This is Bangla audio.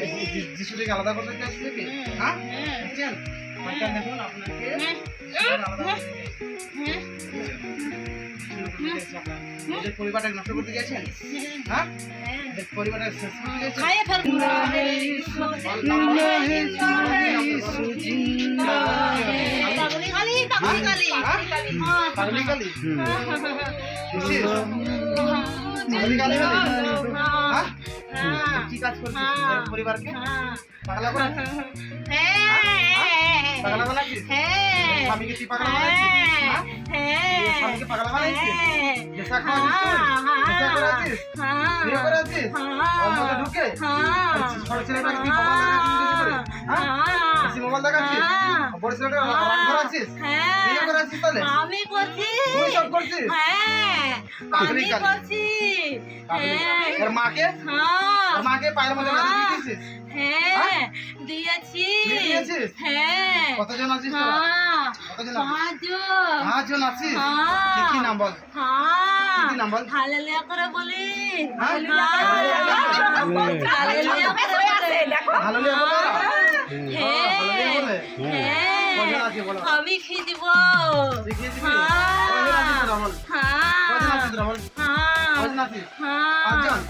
দেখছি যিশুটিকে আলাদা করতে চাইছে কি? হ্যাঁ দেখছেন শয়তান দেখুন আপনাকে আলাদা করতে নিজের পরিবারটাকে নষ্ট করতে গেছেন। হ্যাঁ পরিবারটাকে শেষ করতে গেছেন। কি কাজ করছিস পরিবারকে পাগলা বানাচ্ছিস? পাগলা বানাচ্ছিস? স্বামীকে তুই পাগলা বানাচ্ছিস? স্বামীকে পাগলা বানাচ্ছিস? নেশা খাওয়াচ্ছিস? নেশা করাচ্ছিস? বিয়ে করাচ্ছিস? ওর মধ্যে ঢুকে ছোট ছেলেটাকে তুই মোবাইল দেখাচ্ছিস? বড় ছেলেটাকে রাগ করাচ্ছিস? বিয়ে করাচ্ছিস? তাহলে আমি করছি, তুই সব করছিস? আমি করছি। ওর মাকে ওর মাকে পায়ের মধ্যে মাথা দিয়েছিস? হ্যাঁ দিয়েছি। দিয়েছিস? হ্যাঁ কতজন আছিস তোরা? কতজন আছিস? 5 জন আছিস? কি নাম বল? কি নাম বল? হালেলুয়া করে বলি। হালেলুয়া হালেলুয়া করে বলে। হালেলুয়া বল। হ্যাঁ বলে কজন আছে বলো? আমি খেয়ে দিব। শিখিয়ে দিবি? কজন আছিস তোরা বল? হ্যাঁ কজন আছিস তোরা বল? হ্যাঁ কজন আছিস? হ্যাঁ 5 জন?